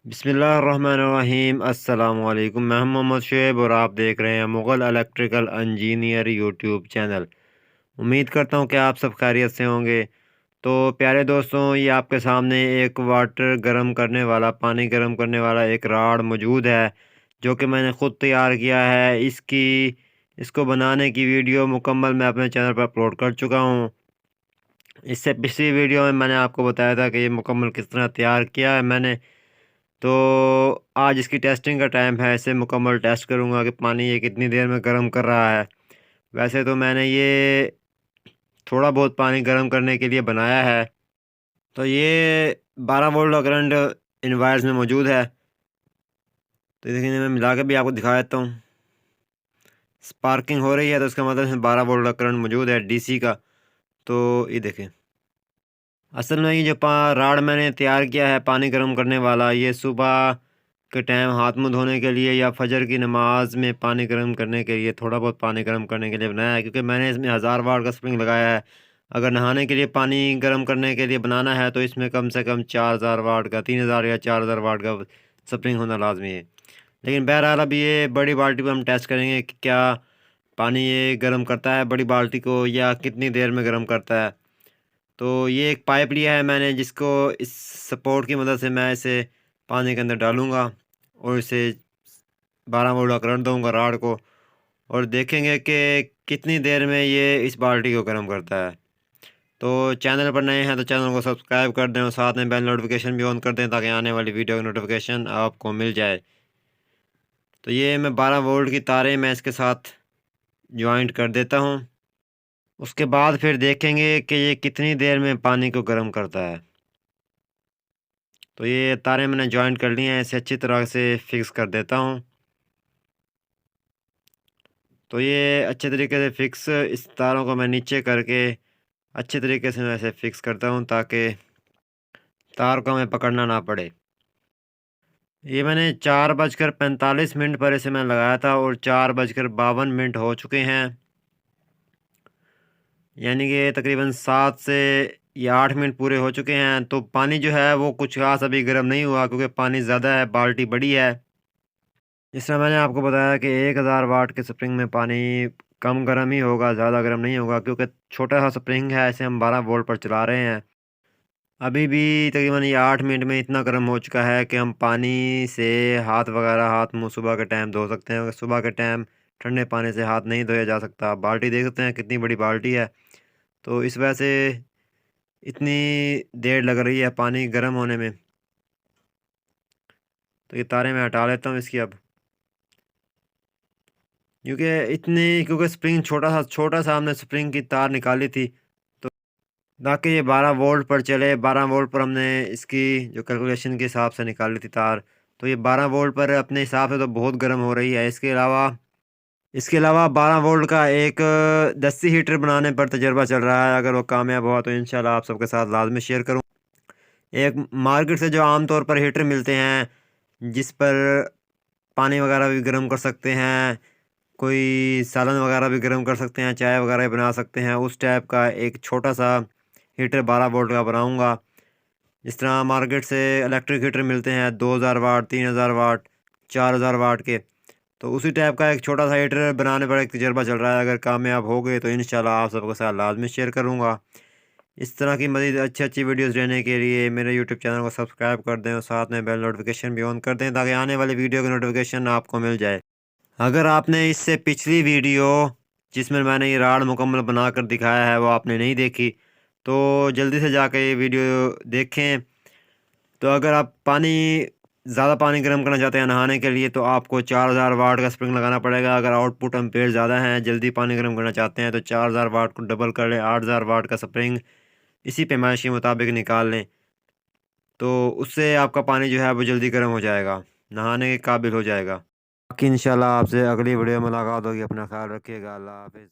बिस्मिल्लाहिर्रहमानिर्रहीम अस्सलामुअलैकुम। मैं हूं मोहम्मद शुएब और आप देख रहे हैं Mughal electrical engineer YouTube channel. उम्मीद करता हूं कि आप सब खैरियत से होंगे। तो प्यारे दोस्तों, ये आपके सामने एक वाटर गर्म करने वाला, पानी गर्म करने वाला एक राड मौजूद है, जो कि मैंने ख़ुद तैयार किया है। इसको बनाने की वीडियो मुकम्मल मैं अपने चैनल पर अपलोड कर चुका हूँ। इससे पिछली वीडियो में मैंने आपको बताया था कि ये मुकम्मल किस तरह तैयार किया है मैंने। तो आज इसकी टेस्टिंग का टाइम है। इसे मुकम्मल टेस्ट करूँगा कि पानी ये कितनी देर में गर्म कर रहा है। वैसे तो मैंने ये थोड़ा बहुत पानी गर्म करने के लिए बनाया है। तो ये 12 वोल्ट का करंट इन वायर्स में मौजूद है। तो देखिए, मैं मिला के भी आपको दिखा देता हूँ। स्पार्किंग हो रही है तो इसका मतलब है 12 वोल्ट का करंट मौजूद है डीसी का। तो ये देखें, असल में ये जो राड मैंने तैयार किया है पानी गर्म करने वाला, ये सुबह के टाइम हाथ मुंह धोने के लिए या फजर की नमाज में पानी गर्म करने के लिए, थोड़ा बहुत पानी गर्म करने के लिए बनाया है। क्योंकि मैंने इसमें 1000 वाट का स्प्रिंग लगाया है। अगर नहाने के लिए पानी गर्म करने के लिए बनाना है तो इसमें कम से कम 4000 वाट का, 3000 या 4000 वाट का स्प्रिंग होना लाजमी है। लेकिन बहरहाल अभी ये बड़ी बाल्टी पर हम टेस्ट करेंगे कि क्या पानी ये गर्म करता है बड़ी बाल्टी को, या कितनी देर में गर्म करता है। तो ये एक पाइप लिया है मैंने, जिसको इस सपोर्ट की मदद से मैं इसे पानी के अंदर डालूँगा और इसे 12 वोल्ट का करंट दूँगा राड को, और देखेंगे कि कितनी देर में ये इस बाल्टी को गर्म करता है। तो चैनल पर नए हैं तो चैनल को सब्सक्राइब कर दें और साथ में बेल नोटिफिकेशन भी ऑन कर दें, ताकि आने वाली वीडियो की नोटिफिकेशन आपको मिल जाए। तो ये मैं 12 वोल्ट की तारें मैं इसके साथ जॉइंट कर देता हूँ। उसके बाद फिर देखेंगे कि ये कितनी देर में पानी को गर्म करता है। तो ये तारें मैंने जॉइंट कर ली हैं, इसे अच्छी तरह से फिक्स कर देता हूँ। तो ये अच्छे तरीके से फिक्स, इस तारों को मैं नीचे करके अच्छे तरीके से मैं इसे फिक्स करता हूँ, ताकि तार को हमें पकड़ना ना पड़े। ये मैंने 4:45 पर इसे मैं लगाया था और 4:52 हो चुके हैं। यानी कि तकरीबन 7 से या 8 मिनट पूरे हो चुके हैं। तो पानी जो है वो कुछ खास अभी गर्म नहीं हुआ, क्योंकि पानी ज़्यादा है, बाल्टी बड़ी है। जिस तरह मैंने आपको बताया कि 1000 वाट के स्प्रिंग में पानी कम गर्म ही होगा, ज़्यादा गर्म नहीं होगा, क्योंकि छोटा सा स्प्रिंग है, इसे हम 12 वोल्ट पर चला रहे हैं। अभी भी तकरीबन ये 8 मिनट में इतना गर्म हो चुका है कि हम पानी से हाथ वगैरह, हाथ मुंह सुबह के टाइम धो सकते हैं। सुबह के टाइम ठंडे पानी से हाथ नहीं धोया जा सकता। बाल्टी देख सकते हैं कितनी बड़ी बाल्टी है। तो इस वजह से इतनी देर लग रही है पानी गर्म होने में। तो ये तारे मैं हटा लेता हूँ इसकी अब, क्योंकि स्प्रिंग छोटा सा हमने स्प्रिंग की तार निकाली थी, तो ताकि ये 12 वोल्ट पर चले। 12 वोल्ट पर हमने इसकी जो कैलकुलेशन के हिसाब से निकाली थी तार। तो ये 12 वोल्ट पर अपने हिसाब से तो बहुत गर्म हो रही है। इसके अलावा 12 वोल्ट का एक दस्ती हीटर बनाने पर तजर्बा चल रहा है। अगर वो कामयाब हुआ तो इंशाल्लाह आप सबके साथ लाजमी शेयर करूँ। एक मार्केट से जो आम तौर पर हीटर मिलते हैं, जिस पर पानी वगैरह भी गर्म कर सकते हैं, कोई सालन वगैरह भी गर्म कर सकते हैं, चाय वगैरह भी बना सकते हैं, उस टाइप का एक छोटा सा हीटर 12 वोल्ट का बनाऊंगा। जिस तरह मार्केट से इलेक्ट्रिक हीटर मिलते हैं 2000 वाट, 3000 वाट, 4000 वाट के, तो उसी टाइप का एक छोटा सा हीटर बनाने पर एक तजर्बा चल रहा है। अगर कामयाब हो गए तो इंशाल्लाह आप सबके साथ लाजमी शेयर करूँगा। इस तरह की मज़ीद अच्छी अच्छी वीडियोज़ रहने के लिए मेरे यूट्यूब चैनल को सब्सक्राइब कर दें और साथ में बेल नोटिफिकेशन भी ऑन कर दें, ताकि आने वाली वीडियो की नोटिफिकेशन आपको मिल जाए। अगर आपने इससे पिछली वीडियो, जिसमें मैंने ये राड मुकम्मल बनाकर दिखाया है, वो आपने नहीं देखी, तो जल्दी से जाकर ये वीडियो देखें। तो अगर आप ज़्यादा पानी गर्म करना चाहते हैं नहाने के लिए, तो आपको 4000 वाट का स्प्रिंग लगाना पड़ेगा। अगर आउटपुट एम्पेयर ज़्यादा हैं, जल्दी पानी गर्म करना चाहते हैं, तो 4000 वाट को डबल कर लें, 8000 वाट का स्प्रिंग इसी पैमाइश के मुताबिक निकाल लें। तो उससे आपका पानी जो है वो जल्दी गर्म हो जाएगा, नहाने के काबिल हो जाएगा। बाकी इंशाल्लाह आपसे अगली वीडियो में मुलाकात होगी। अपना ख्याल रखिएगा। अल्लाह हाफ़िज़।